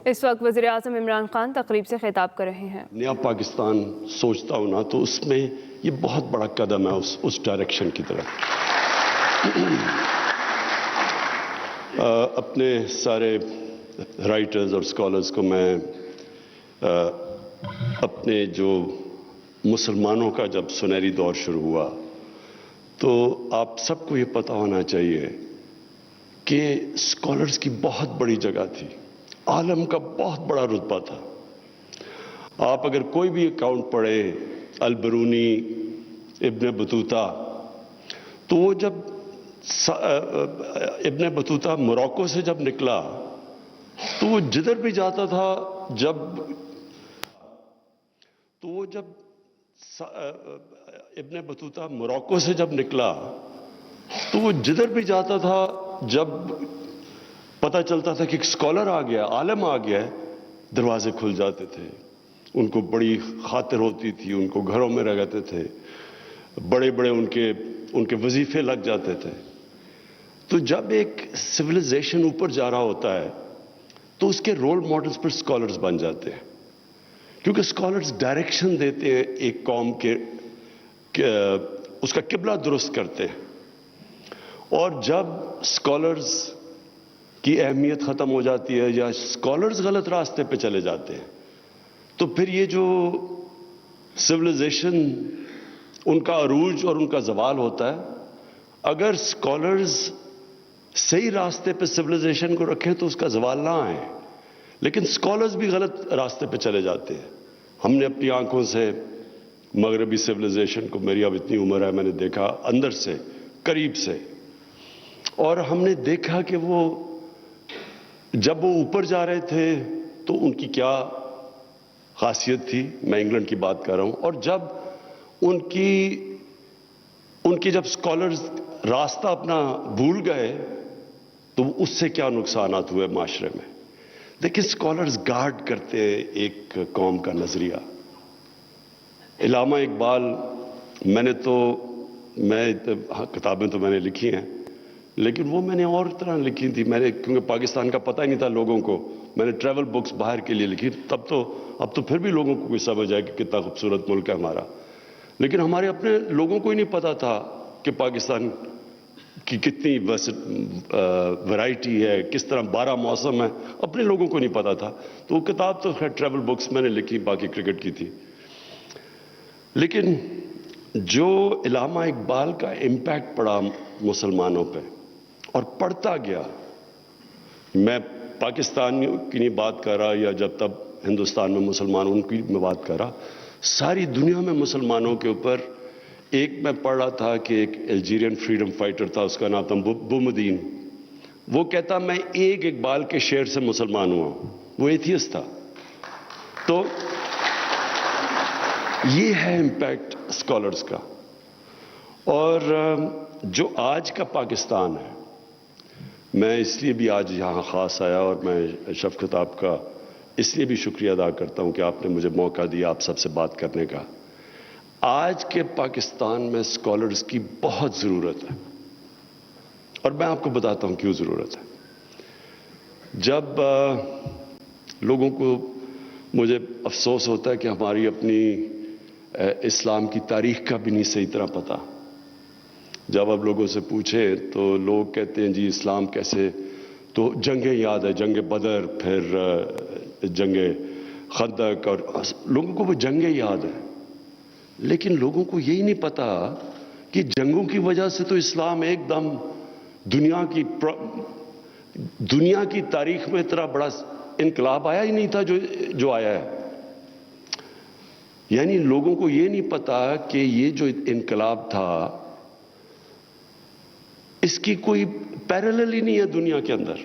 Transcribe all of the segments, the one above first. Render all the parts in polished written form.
اس وقت وزیر اعظم عمران خان تقریب سے خطاب کر رہے ہیں۔ نیا پاکستان سوچتا ہوں نا تو اس میں یہ بہت بڑا قدم ہے اس ڈائریکشن کی طرف۔ اپنے سارے رائٹرز اور اسکالرز کو میں اپنے جو مسلمانوں کا جب سنہری دور شروع ہوا تو آپ سب کو یہ پتہ ہونا چاہیے کہ اسکالرز کی بہت بڑی جگہ تھی، عالم کا بہت بڑا رتبہ تھا۔ آپ اگر کوئی بھی اکاؤنٹ پڑھیں البرونی، ابن بطوطہ، تو وہ جب ابن بطوطہ موروکو سے جب نکلا تو وہ جدھر بھی جاتا تھا ابن بطوطہ موروکو سے جب نکلا تو وہ جدھر بھی جاتا تھا جب پتہ چلتا تھا کہ ایک اسکالر آ گیا، عالم آ گیا ہے، دروازے کھل جاتے تھے، ان کو بڑی خاطر ہوتی تھی، ان کو گھروں میں رہتے تھے، بڑے بڑے ان کے وظیفے لگ جاتے تھے۔ تو جب ایک سویلائزیشن اوپر جا رہا ہوتا ہے تو اس کے رول ماڈلز پر اسکالرز بن جاتے ہیں، کیونکہ اسکالرز ڈائریکشن دیتے ہیں ایک قوم کے، اس کا قبلہ درست کرتے ہیں۔ اور جب اسکالرز کی اہمیت ختم ہو جاتی ہے یا اسکالرز غلط راستے پہ چلے جاتے ہیں تو پھر یہ جو سویلائزیشن ان کا عروج اور ان کا زوال ہوتا ہے، اگر اسکالرز صحیح راستے پہ سویلائزیشن کو رکھیں تو اس کا زوال نہ آئے، لیکن اسکالرز بھی غلط راستے پہ چلے جاتے ہیں۔ ہم نے اپنی آنکھوں سے مغربی سویلائزیشن کو، میری اب اتنی عمر ہے، میں نے دیکھا اندر سے، قریب سے، اور ہم نے دیکھا کہ وہ جب وہ اوپر جا رہے تھے تو ان کی کیا خاصیت تھی، میں انگلینڈ کی بات کر رہا ہوں، اور جب ان کی جب اسکالرز راستہ اپنا بھول گئے تو اس سے کیا نقصانات ہوئے معاشرے میں۔ دیکھیں، اسکالرز گارڈ کرتے ہیں ایک قوم کا نظریہ۔ علامہ اقبال، کتابیں تو میں نے لکھی ہیں لیکن وہ میں نے اور طرح لکھی تھی، کیونکہ پاکستان کا پتہ ہی نہیں تھا لوگوں کو، میں نے ٹریول بکس باہر کے لیے لکھی، اب تو پھر بھی لوگوں کو کوئی سمجھ آئے کہ کتنا خوبصورت ملک ہے ہمارا، لیکن ہمارے اپنے لوگوں کو ہی نہیں پتا تھا کہ پاکستان کی کتنی ورائٹی ہے، کس طرح 12 موسم ہے، اپنے لوگوں کو نہیں پتا تھا۔ تو وہ کتاب تو خیر ٹریول بکس میں نے لکھی، باقی کرکٹ کی تھی۔ لیکن جو علامہ اقبال کا امپیکٹ پڑا مسلمانوں پہ اور پڑھتا گیا، میں پاکستان کی نہیں بات کر رہا یا جب تب ہندوستان میں مسلمان ان کی میں بات کر رہا، ساری دنیا میں مسلمانوں کے اوپر، ایک میں پڑھ رہا تھا کہ ایک الجیرین فریڈم فائٹر تھا، اس کا نام تھا بومدین، وہ کہتا میں ایک اقبال کے شعر سے مسلمان ہوا ہوں، وہ ایتھیسٹ تھا۔ تو یہ ہے امپیکٹ اسکالرز کا۔ اور جو آج کا پاکستان ہے، میں اس لیے بھی آج یہاں خاص آیا اور میں شفقت آپ کا اس لیے بھی شکریہ ادا کرتا ہوں کہ آپ نے مجھے موقع دیا آپ سب سے بات کرنے کا۔ آج کے پاکستان میں اسکالرز کی بہت ضرورت ہے، اور میں آپ کو بتاتا ہوں کیوں ضرورت ہے۔ جب لوگوں کو، مجھے افسوس ہوتا ہے کہ ہماری اپنی اسلام کی تاریخ کا بھی نہیں صحیح طرح پتہ۔ جب آپ لوگوں سے پوچھیں تو لوگ کہتے ہیں جی اسلام کیسے، تو جنگیں یاد ہے، جنگ بدر، پھر جنگ خندق، اور لوگوں کو وہ جنگیں یاد ہیں، لیکن لوگوں کو یہی نہیں پتا کہ جنگوں کی وجہ سے تو اسلام ایک دم دنیا کی تاریخ میں اتنا بڑا انقلاب آیا ہی نہیں تھا جو آیا ہے۔ یعنی لوگوں کو یہ نہیں پتا کہ یہ جو انقلاب تھا اس کی کوئی پیرالل ہی نہیں ہے دنیا کے اندر۔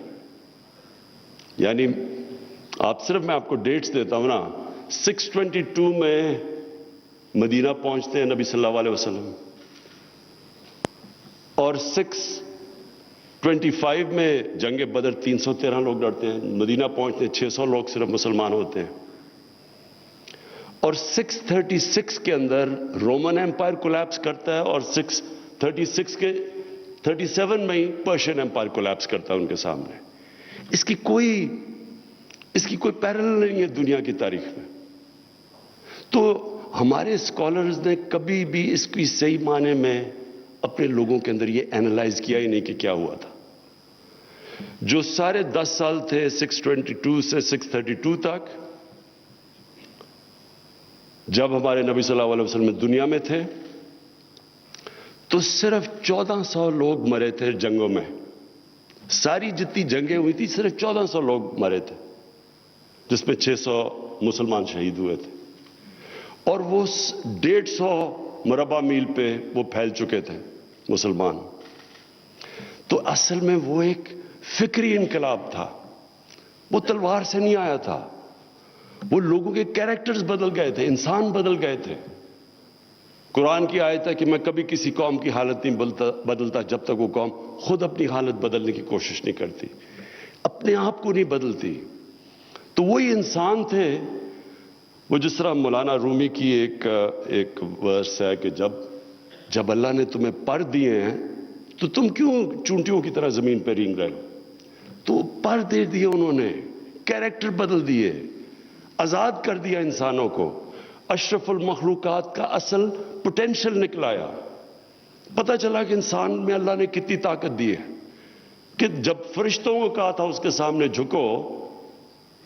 یعنی میں آپ کو ڈیٹس دیتا ہوں نا، 622 میں مدینہ پہنچتے ہیں نبی صلی اللہ علیہ وسلم، اور 625 میں جنگ بدر 313 لوگ لڑتے ہیں، مدینہ پہنچتے ہیں 600 لوگ صرف مسلمان ہوتے ہیں، اور 636 کے اندر رومن ایمپائر کولیپس کرتا ہے، اور 637 میں ہی پرشین ایمپائر کولیپس کرتا ہے ان کے سامنے۔ اس کی اس کی کوئی پیرلل نہیں ہے دنیا کی تاریخ میں. تو ہمارے اسکالرز نے کبھی بھی اس کی صحیح معنی میں اپنے لوگوں کے اندر یہ اینالائز کیا ہی نہیں کہ کیا ہوا تھا. جو سارے 10 سال تھے 622 سے 632 تک، جب ہمارے نبی صلی اللہ علیہ وسلم دنیا میں تھے تو صرف 1400 لوگ مرے تھے جنگوں میں. ساری جتنی جنگیں ہوئی تھی صرف 1400 لوگ مرے تھے، جس میں 600 مسلمان شہید ہوئے تھے، اور وہ 150 مربع میل پہ وہ پھیل چکے تھے مسلمان. تو اصل میں وہ ایک فکری انقلاب تھا، وہ تلوار سے نہیں آیا تھا. وہ لوگوں کے کیریکٹرز بدل گئے تھے، انسان بدل گئے تھے. قرآن کی آیت ہے کہ میں کبھی کسی قوم کی حالت نہیں بدلتا جب تک وہ قوم خود اپنی حالت بدلنے کی کوشش نہیں کرتی، اپنے آپ کو نہیں بدلتی. تو وہی انسان تھے. وہ جس طرح مولانا رومی کی ایک ورس ہے کہ جب اللہ نے تمہیں پر دیے ہیں تو تم کیوں چونٹیوں کی طرح زمین پہ رینگ رہے ہو. تو پر دے دیے انہوں نے، کیریکٹر بدل دیے، آزاد کر دیا انسانوں کو. اشرف المخلوقات کا اصل پوٹینشل نکلایا. پتہ چلا کہ انسان میں اللہ نے کتنی طاقت دی ہے. کہ جب فرشتوں کو کہا تھا اس کے سامنے جھکو،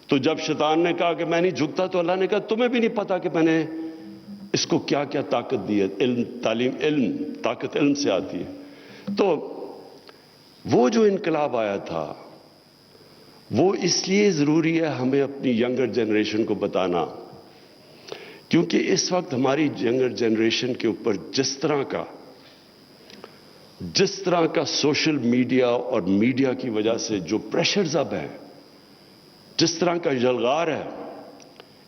تو جب شیطان نے کہا کہ میں نہیں جھکتا، تو اللہ نے کہا تمہیں بھی نہیں پتا کہ میں نے اس کو کیا کیا طاقت دی ہے. علم، تعلیم، علم، طاقت علم سے آتی ہے. تو وہ جو انقلاب آیا تھا وہ اس لیے ضروری ہے ہمیں اپنی ینگر جنریشن کو بتانا، کیونکہ اس وقت ہماری ینگر جنریشن کے اوپر جس طرح کا سوشل میڈیا اور میڈیا کی وجہ سے جو پریشرز اب ہیں، جس طرح کا جلغار ہے،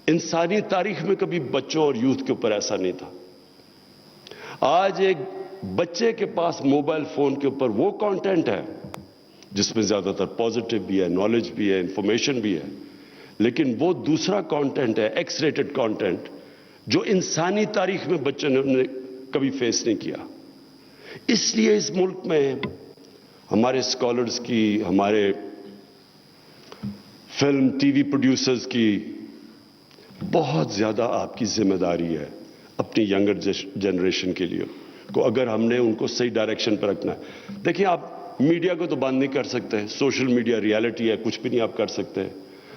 انسانی تاریخ میں کبھی بچوں اور یوتھ کے اوپر ایسا نہیں تھا. آج ایک بچے کے پاس موبائل فون کے اوپر وہ کانٹینٹ ہے جس میں زیادہ تر پازیٹیو بھی ہے، نالج بھی ہے، انفارمیشن بھی ہے، لیکن وہ دوسرا کانٹینٹ ہے، ایکس ریٹڈ کانٹینٹ، جو انسانی تاریخ میں بچوں نے کبھی فیس نہیں کیا. اس لیے اس ملک میں ہمارے اسکالرز کی، ہمارے فلم ٹی وی پروڈیوسرز کی بہت زیادہ آپ کی ذمہ داری ہے اپنی ینگر جنریشن کے لیے کو، اگر ہم نے ان کو صحیح ڈائریکشن پہ رکھنا ہے. دیکھیں، آپ میڈیا کو تو بند نہیں کر سکتے، سوشل میڈیا ریالٹی ہے، کچھ بھی نہیں آپ کر سکتے.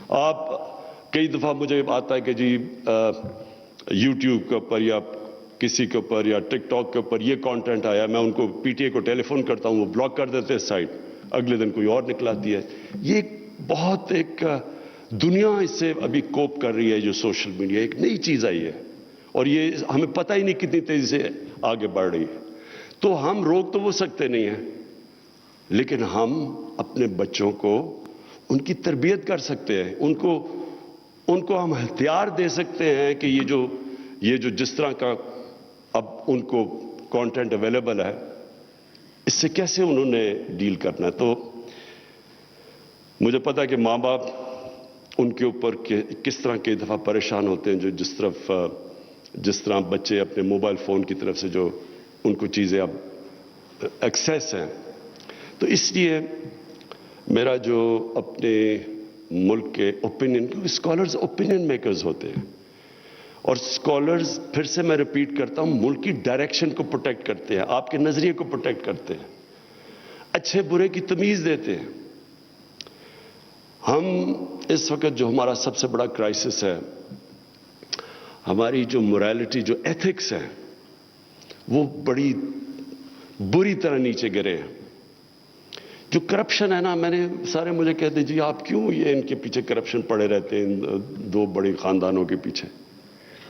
آپ کئی دفعہ مجھے آتا ہے کہ جی یوٹیوب کے اوپر یا کسی کے اوپر یا ٹک ٹاک کے اوپر یہ کانٹینٹ آیا، میں ان کو پی ٹی اے کو ٹیلی فون کرتا ہوں، وہ بلاک کر دیتے ہیں سائٹ، اگلے دن کوئی اور نکلاتی ہے. یہ بہت ایک دنیا اس سے ابھی کوپ کر رہی ہے. جو سوشل میڈیا ایک نئی چیز آئی ہے اور یہ ہمیں پتہ ہی نہیں کتنی تیزی سے آگے بڑھ رہی ہے. تو ہم روک تو وہ سکتے نہیں ہیں، لیکن ہم اپنے بچوں کو ان کی تربیت کر سکتے ہیں. ان کو ہم ہتھیار دے سکتے ہیں کہ یہ جو جس طرح کا اب ان کو کانٹینٹ اویلیبل ہے، اس سے کیسے انہوں نے ڈیل کرنا ہے. تو مجھے پتا ہے کہ ماں باپ ان کے اوپر کس طرح کئی دفعہ پریشان ہوتے ہیں، جو جس طرح بچے اپنے موبائل فون کی طرف سے جو ان کو چیزیں اب ایکسیس ہیں. تو اس لیے میرا جو اپنے ملک کے اوپینین، اسکالرز اوپینین میکرز ہوتے ہیں، اور اسکالرز پھر سے میں ریپیٹ کرتا ہوں، ملک کی ڈائریکشن کو پروٹیکٹ کرتے ہیں، آپ کے نظریے کو پروٹیکٹ کرتے ہیں، اچھے برے کی تمیز دیتے ہیں. ہم اس وقت جو ہمارا سب سے بڑا کرائسس ہے، ہماری جو morality، جو ایتھکس ہیں، وہ بڑی بری طرح نیچے گرے ہیں. جو کرپشن ہے نا، میں نے سارے مجھے کہتے جی آپ کیوں یہ ان کے پیچھے کرپشن پڑے رہتے ہیں، ان دو بڑے خاندانوں کے پیچھے.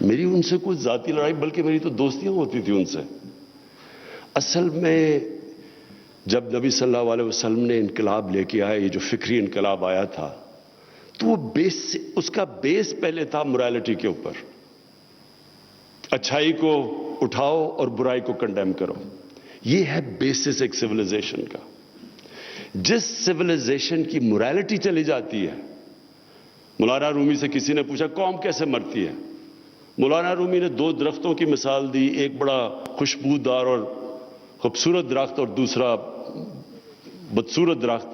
میری ان سے کوئی ذاتی لڑائی، بلکہ میری تو دوستیاں ہوتی تھی ان سے. اصل میں جب نبی صلی اللہ علیہ وسلم نے انقلاب لے کے آئے، یہ جو فکری انقلاب آیا تھا، تو وہ اس کا بیس پہلے تھا morality کے اوپر. اچھائی کو اٹھاؤ اور برائی کو کنڈیم کرو. یہ ہے بیسس ایک سویلائزیشن کا. جس سویلائزیشن کی morality چلی جاتی ہے، مولانا رومی سے کسی نے پوچھا قوم کیسے مرتی ہے، مولانا رومی نے 2 درختوں کی مثال دی، ایک بڑا خوشبودار اور خوبصورت درخت اور دوسرا بدصورت درخت.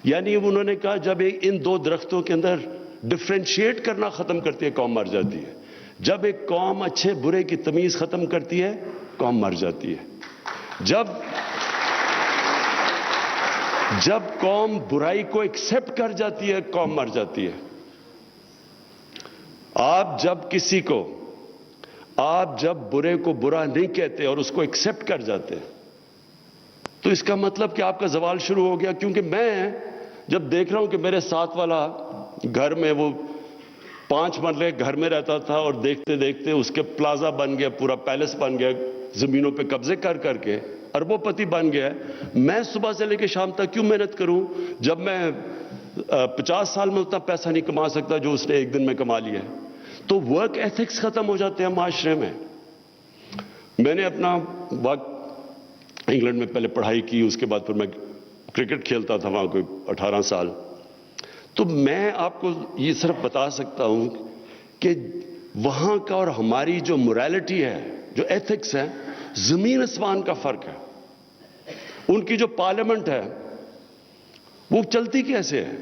یعنی انہوں نے کہا جب ان 2 درختوں کے اندر ڈفرینشیٹ کرنا ختم کرتی ہے قوم مر جاتی ہے. جب ایک قوم اچھے برے کی تمیز ختم کرتی ہے قوم مر جاتی ہے. جب قوم برائی کو ایکسپٹ کر جاتی ہے قوم مر جاتی ہے. آپ جب برے کو برا نہیں کہتے اور اس کو ایکسپٹ کر جاتے تو اس کا مطلب کہ آپ کا زوال شروع ہو گیا. کیونکہ میں جب دیکھ رہا ہوں کہ میرے ساتھ والا گھر میں وہ 5 مرلے گھر میں رہتا تھا اور دیکھتے دیکھتے اس کے پلازا بن گیا, پورا پیلس بن گیا, زمینوں پہ قبضے کر کر کے اربوں پتی بن گیا. میں صبح سے لے کے شام تک کیوں محنت کروں جب میں 50 سال میں اتنا پیسہ نہیں کما سکتا جو اس نے ایک دن میں کما لیا ہے. تو ورک ایتھکس ختم ہو جاتے ہیں معاشرے میں. میں نے اپنا وقت انگلینڈ میں پہلے پڑھائی کی, اس کے بعد پھر میں کرکٹ کھیلتا تھا وہاں کوئی 18 سال. تو میں آپ کو یہ صرف بتا سکتا ہوں کہ وہاں کا اور ہماری جو morality ہے, جو ایتھکس ہے, زمین آسمان کا فرق ہے. ان کی جو پارلیمنٹ ہے وہ چلتی کیسے ہے؟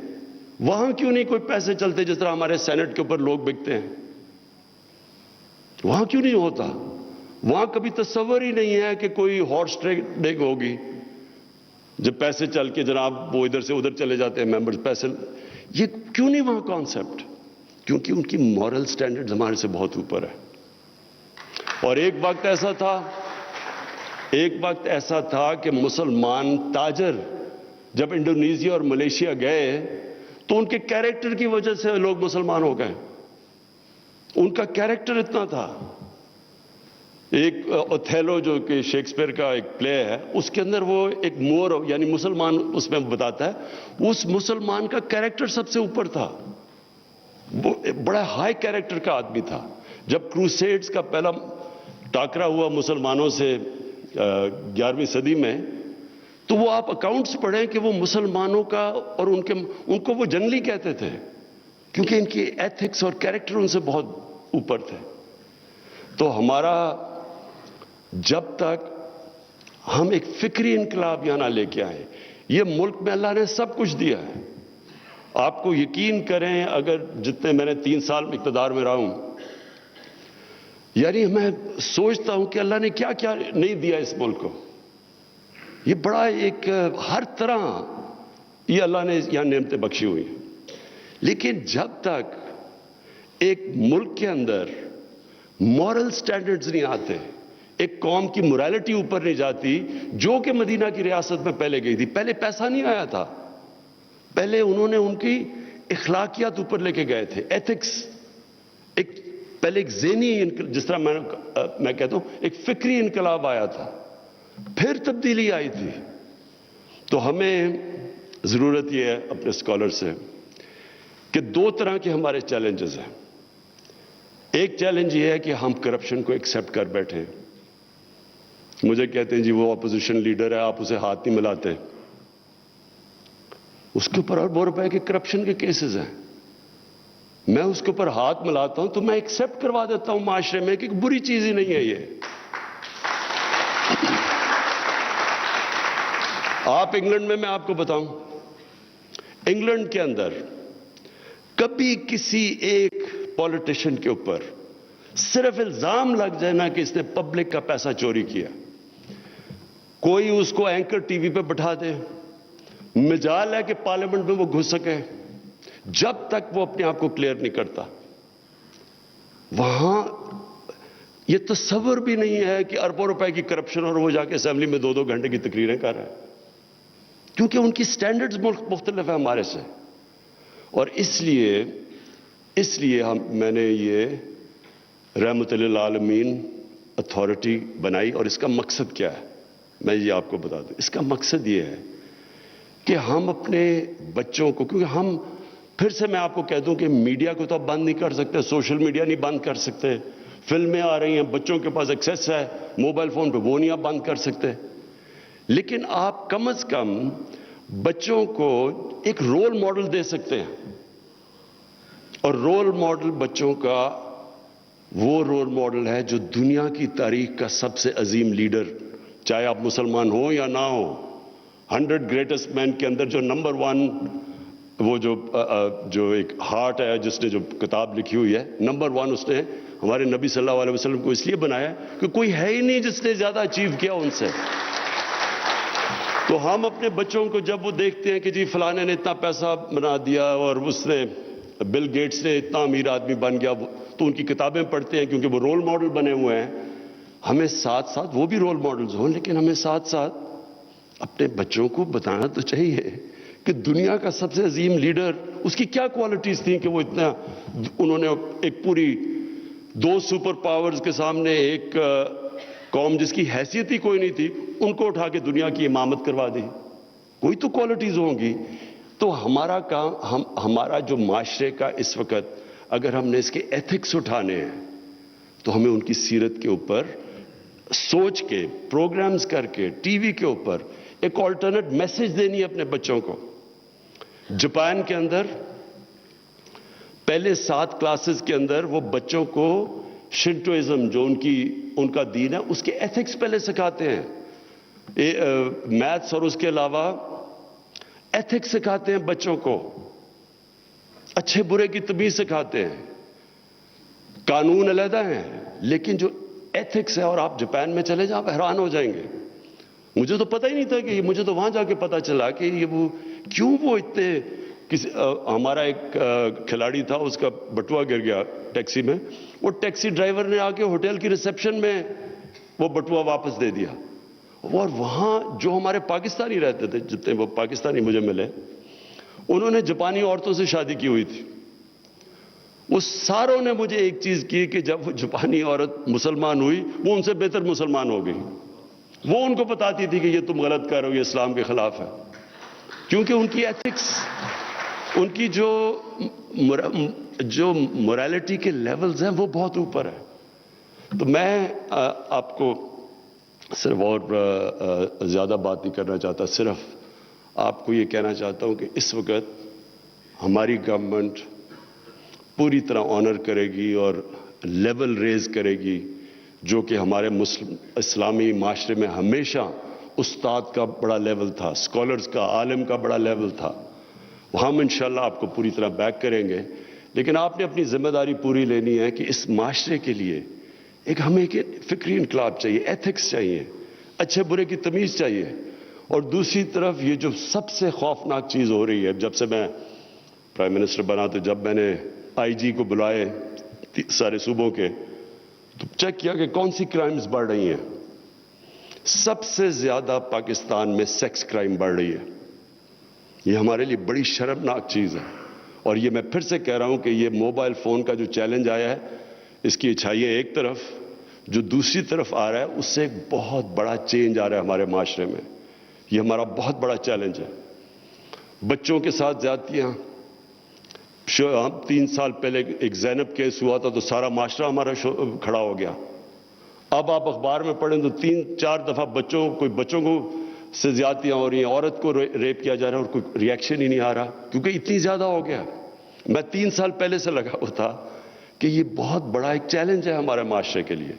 وہاں کیوں نہیں کوئی پیسے چلتے جس طرح ہمارے سینٹ کے اوپر لوگ بکتے ہیں؟ وہاں کیوں نہیں ہوتا؟ وہاں کبھی تصور ہی نہیں ہے کہ کوئی ہارس ٹریڈنگ ہوگی جب پیسے چل کے جناب وہ ادھر سے ادھر چلے جاتے ہیں ممبرز پیسے. یہ کیوں نہیں وہاں کانسیپٹ؟ کیونکہ ان کی مورل سٹینڈرڈز ہمارے سے بہت اوپر ہے. اور ایک وقت ایسا تھا کہ مسلمان تاجر جب انڈونیزیا اور ملیشیا گئے تو ان کے کیریکٹر کی وجہ سے لوگ مسلمان ہو گئے. ان کا کیریکٹر اتنا تھا. ایک اوتھیلو جو کہ شیکسپیئر کا ایک پلے ہے, اس کے اندر وہ ایک مور یعنی مسلمان اس میں بتاتا ہے, اس مسلمان کا کیریکٹر سب سے اوپر تھا. وہ بڑا ہائی کیریکٹر کا آدمی تھا. جب کروسیڈز کا پہلا ٹاکرا ہوا مسلمانوں سے 11ویں صدی میں, تو وہ آپ اکاؤنٹس پڑھیں کہ وہ مسلمانوں کا اور ان کو وہ جنگلی کہتے تھے کیونکہ ان کی ایتھکس اور کیریکٹر ان سے بہت اوپر تھے. تو ہمارا جب تک ہم ایک فکری انقلاب یہاں نہ لے کے آئیں, یہ ملک میں اللہ نے سب کچھ دیا ہے. آپ کو یقین کریں, اگر جتنے میں نے 3 سال اقتدار میں رہا ہوں, یعنی میں سوچتا ہوں کہ اللہ نے کیا کیا نہیں دیا اس ملک کو. یہ بڑا ایک ہر طرح یہ اللہ نے یہاں نعمتیں بخشی ہوئی ہیں. لیکن جب تک ایک ملک کے اندر مورل سٹینڈرڈز نہیں آتے, ایک قوم کی morality اوپر نہیں جاتی, جو کہ مدینہ کی ریاست میں پہلے گئی تھی. پہلے پیسہ نہیں آیا تھا, پہلے انہوں نے ان کی اخلاقیات اوپر لے کے گئے تھے. ایتھکس پہلے ایک ذہنی, جس طرح میں کہتا ہوں ایک فکری انقلاب آیا تھا, پھر تبدیلی آئی تھی. تو ہمیں ضرورت یہ ہے اپنے اسکالر سے کہ 2 طرح کے ہمارے چیلنجز ہیں. ایک چیلنج یہ ہے کہ ہم کرپشن کو ایکسیپٹ کر بیٹھیں. مجھے کہتے ہیں جی وہ اپوزیشن لیڈر ہے, آپ اسے ہاتھ نہیں ملاتے. اس کے اوپر اربوں روپے کے کرپشن کے کیسز ہیں. میں اس کے اوپر ہاتھ ملاتا ہوں تو میں ایکسیپٹ کروا دیتا ہوں معاشرے میں کہ بری چیز ہی نہیں ہے یہ. آپ انگلینڈ میں آپ کو بتاؤں, انگلینڈ کے اندر کبھی کسی ایک پولیٹیشین کے اوپر صرف الزام لگ جائے نا کہ اس نے پبلک کا پیسہ چوری کیا, کوئی اس کو اینکر ٹی وی پہ بٹھا دے, مجال ہے کہ پارلیمنٹ میں وہ گھس سکے, جب تک وہ اپنے آپ کو کلیئر نہیں کرتا. وہاں یہ تصور بھی نہیں ہے کہ اربوں روپے کی کرپشن اور وہ جا کے اسمبلی میں 2-2 گھنٹے کی تقریریں کر رہے ہیں, کیونکہ ان کی سٹینڈرڈز مختلف ہیں ہمارے سے. اور اس لیے میں نے یہ رحمت للعالمین اتھارٹی بنائی. اور اس کا مقصد کیا ہے میں یہ آپ کو بتا دوں. اس کا مقصد یہ ہے کہ ہم اپنے بچوں کو, کیونکہ ہم پھر سے میں آپ کو کہہ دوں کہ میڈیا کو تو آپ بند نہیں کر سکتے, سوشل میڈیا نہیں بند کر سکتے, فلمیں آ رہی ہیں, بچوں کے پاس ایکسیس ہے موبائل فون پہ, وہ نہیں آپ بند کر سکتے. لیکن آپ کم از کم بچوں کو ایک رول ماڈل دے سکتے ہیں. اور رول ماڈل بچوں کا وہ رول ماڈل ہے جو دنیا کی تاریخ کا سب سے عظیم لیڈر, چاہے آپ مسلمان ہوں یا نہ ہوں, 100 گریٹسٹ مین کے اندر جو نمبر 1 وہ جو ایک ہارٹ ہے جس نے جو کتاب لکھی ہوئی ہے، نمبر 1 اس نے ہمارے نبی صلی اللہ علیہ وسلم کو اس لیے بنایا کہ کوئی ہے ہی نہیں جس نے زیادہ اچیو کیا ان سے. تو ہم اپنے بچوں کو جب وہ دیکھتے ہیں کہ جی فلانے نے اتنا پیسہ بنا دیا اور اس نے بل گیٹس نے اتنا امیر آدمی بن گیا، تو ان کی کتابیں پڑھتے ہیں کیونکہ وہ رول ماڈل بنے ہوئے ہیں. ہمیں ساتھ ساتھ وہ بھی رول ماڈلز ہوں، لیکن ہمیں ساتھ ساتھ اپنے بچوں کو بتانا تو چاہیے کہ دنیا کا سب سے عظیم لیڈر، اس کی کیا کوالٹیز تھیں کہ وہ اتنا، انہوں نے ایک پوری 2 سپر پاورز کے سامنے ایک قوم جس کی حیثیت ہی کوئی نہیں تھی، ان کو اٹھا کے دنیا کی امامت کروا دی. کوئی تو کوالٹیز ہوں گی. تو ہمارا کام، ہمارا جو معاشرے کا اس وقت، اگر ہم نے اس کے ایتھکس اٹھانے ہیں تو ہمیں ان کی سیرت کے اوپر سوچ کے، پروگرامز کر کے، ٹی وی کے اوپر ایک آلٹرنیٹ میسج دینی ہے اپنے بچوں کو. جاپان کے اندر پہلے 7 کلاسز کے اندر وہ بچوں کو شنٹوازم جو ان کا دین ہے اس کے ایتھکس پہلے سکھاتے ہیں. میتھس اور اس کے علاوہ ایتھکس سکھاتے ہیں بچوں کو، اچھے برے کی تمیز سکھاتے ہیں. قانون علیحدہ ہیں لیکن جو ایتھکس ہے، اور آپ جاپان میں چلے جائیں آپ حیران ہو جائیں گے. مجھے تو پتہ ہی نہیں تھا کہ مجھے تو وہاں جا کے پتہ چلا کہ یہ وہ اتنے ہمارا ایک کھلاڑی تھا، اس کا بٹوا گر گیا ٹیکسی میں، وہ ٹیکسی ڈرائیور نے آ کے ہوٹل کی ریسیپشن میں وہ بٹوا واپس دے دیا. اور وہاں جو ہمارے پاکستانی رہتے تھے، جتنے وہ پاکستانی مجھے ملے، انہوں نے جاپانی عورتوں سے شادی کی ہوئی تھی. وہ ساروں نے مجھے ایک چیز کی کہ جب وہ جاپانی عورت مسلمان ہوئی وہ ان سے بہتر مسلمان ہو گئی. وہ ان کو بتاتی تھی کہ یہ تم غلط کر رہے ہو، یہ اسلام کے خلاف ہے. کیونکہ ان کی ایتھکس، ان کی جو مورالٹی کے لیولز ہیں وہ بہت اوپر ہے. تو میں آپ کو صرف اور زیادہ بات نہیں کرنا چاہتا، صرف آپ کو یہ کہنا چاہتا ہوں کہ اس وقت ہماری گورنمنٹ پوری طرح آنر کرے گی اور لیول ریز کرے گی، جو کہ ہمارے اسلامی معاشرے میں ہمیشہ استاد کا بڑا لیول تھا، اسکالرز کا، عالم کا بڑا لیول تھا. ہم انشاءاللہ آپ کو پوری طرح بیک کریں گے، لیکن آپ نے اپنی ذمہ داری پوری لینی ہے کہ اس معاشرے کے لیے ہمیں ایک فکری انقلاب چاہیے، ایتھکس چاہیے، اچھے برے کی تمیز چاہیے. اور دوسری طرف یہ جو سب سے خوفناک چیز ہو رہی ہے، جب سے میں پرائم منسٹر بنا تو جب میں نے آئی جی کو بلائے سارے صوبوں کے، تو چیک کیا کہ کون سی کرائمز بڑھ رہی ہیں. سب سے زیادہ پاکستان میں سیکس کرائم بڑھ رہی ہے. یہ ہمارے لیے بڑی شرمناک چیز ہے. اور یہ میں پھر سے کہہ رہا ہوں کہ یہ موبائل فون کا جو چیلنج آیا ہے، اس کی اچھائیاں ایک طرف، جو دوسری طرف آ رہا ہے اس سے ایک بہت بڑا چینج آ رہا ہے ہمارے معاشرے میں. یہ ہمارا بہت بڑا چیلنج ہے. بچوں کے ساتھ زیادتیاں، ہم 3 سال پہلے ایک زینب کیس ہوا تھا تو سارا معاشرہ ہمارا کھڑا ہو گیا. اب آپ اخبار میں پڑھیں تو 3-4 دفعہ بچوں کو سے زیادتیاں ہو رہی ہیں، عورت کو ریپ کیا جا رہا ہے اور کوئی ریئیکشن ہی نہیں آ رہا کیونکہ اتنی زیادہ ہو گیا. میں 3 سال پہلے سے لگا ہوا تھا کہ یہ بہت بڑا ایک چیلنج ہے ہمارے معاشرے کے لیے.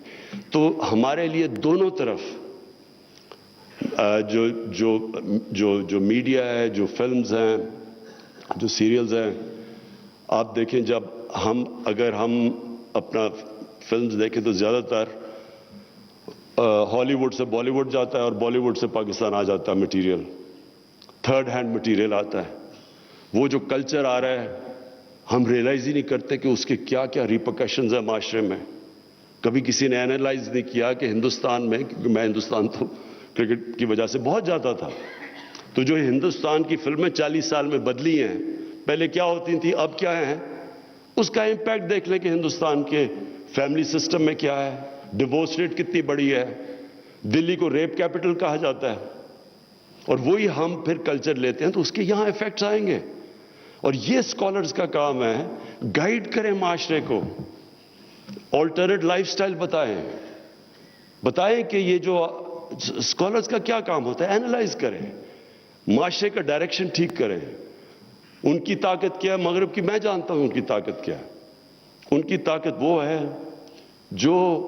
تو ہمارے لیے دونوں طرف جو میڈیا ہے، جو فلمز ہیں، جو سیریلز ہیں، آپ دیکھیں اگر ہم اپنا فلمز دیکھیں تو زیادہ تر ہالی ووڈ سے بالی ووڈ جاتا ہے اور بالی ووڈ سے پاکستان آ جاتا ہے مٹیریل، تھرڈ ہینڈ مٹیریل آتا ہے. وہ جو کلچر آ رہا ہے ہم ریئلائز ہی نہیں کرتے کہ اس کے کیا کیا ریپرکشنز ہیں معاشرے میں. کبھی کسی نے اینالائز نہیں کیا کہ ہندوستان میں، کیونکہ میں ہندوستان تو کرکٹ کی وجہ سے بہت جاتا تھا، تو جو ہندوستان کی فلمیں 40 سال میں بدلی ہیں، پہلے کیا ہوتی تھیں اب کیا ہیں، اس کا امپیکٹ دیکھ لیں کہ ہندوستان کے فیملی سسٹم میں کیا ہے. ڈیورس ریٹ کتنی بڑی ہے. دلی کو ریپ کیپٹل کہا جاتا ہے، اور وہی ہم پھر کلچر لیتے ہیں تو اس کے یہاں ایفیکٹس آئیں گے. اور یہ اسکالرز کا کام ہے، گائیڈ کریں معاشرے کو، آلٹرنیٹ لائف سٹائل بتائیں کہ یہ جو اسکالرز کا کیا کام ہوتا ہے، اینالائز کریں، معاشرے کا ڈائریکشن ٹھیک کریں. ان کی طاقت کیا ہے مغرب کی؟ میں جانتا ہوں ان کی طاقت کیا ہے. ان کی طاقت وہ ہے جو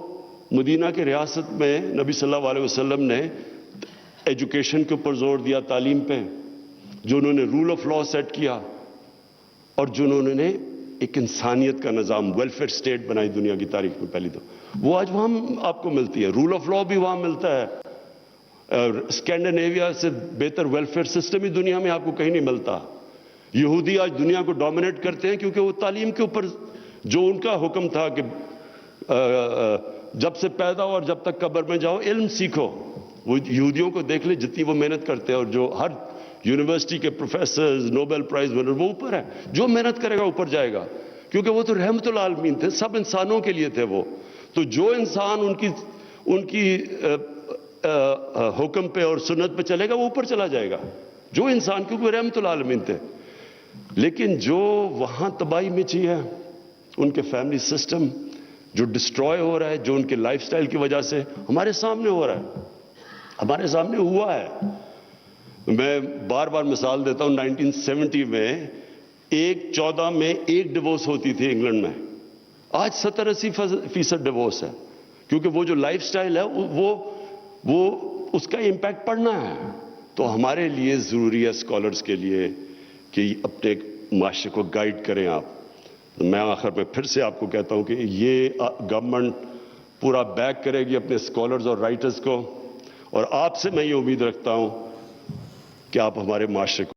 مدینہ کے ریاست میں نبی صلی اللہ علیہ وسلم نے ایجوکیشن کے اوپر زور دیا، تعلیم پہ، جو انہوں نے رول آف لا سیٹ کیا. اور جنہوں نے ایک انسانیت کا نظام ویلفیئر اسٹیٹ بنائی دنیا کی تاریخ میں پہلی تو وہ آج وہاں آپ کو ملتی ہے. رول آف لا بھی وہاں ملتا ہے. اسکینڈینیویا سے بہتر ویلفیئر سسٹم ہی دنیا میں آپ کو کہیں نہیں ملتا. یہودی آج دنیا کو ڈومینیٹ کرتے ہیں کیونکہ وہ تعلیم کے اوپر جو ان کا حکم تھا کہ جب سے پیدا ہو اور جب تک قبر میں جاؤ علم سیکھو. وہ یہودیوں کو دیکھ لیں جتنی وہ محنت کرتے ہیں, اور جو ہر یونیورسٹی کے پروفیسرز نوبل پرائز ونر وہ اوپر ہے. جو محنت کرے گا اوپر جائے گا, کیونکہ وہ تو رحمت العالمین تھے, سب انسانوں کے لیے تھے وہ. تو جو انسان ان کی حکم پہ اور سنت پہ چلے گا وہ اوپر چلا جائے گا. جو انسان, کیونکہ وہ رحمت العالمین تھے. لیکن جو وہاں تباہی مچی ہے, ان کے فیملی سسٹم جو ڈسٹروائے ہو رہا ہے, جو ان کے لائف سٹائل کی وجہ سے ہمارے سامنے ہو رہا ہے, ہمارے سامنے ہوا ہے. میں بار بار مثال دیتا ہوں. 1970 میں 14 میں ایک ڈیورس ہوتی تھی انگلینڈ میں. آج 70-80% ڈیورس ہے, کیونکہ وہ جو لائف سٹائل ہے وہ اس کا امپیکٹ پڑنا ہے. تو ہمارے لیے ضروری ہے اسکالرز کے لیے کہ اپنے معاشرے کو گائیڈ کریں آپ. میں آخر میں پھر سے آپ کو کہتا ہوں کہ یہ گورنمنٹ پورا بیک کرے گی اپنے اسکالرز اور رائٹرز کو, اور آپ سے میں یہ امید رکھتا ہوں کہ آپ ہمارے معاشرے کو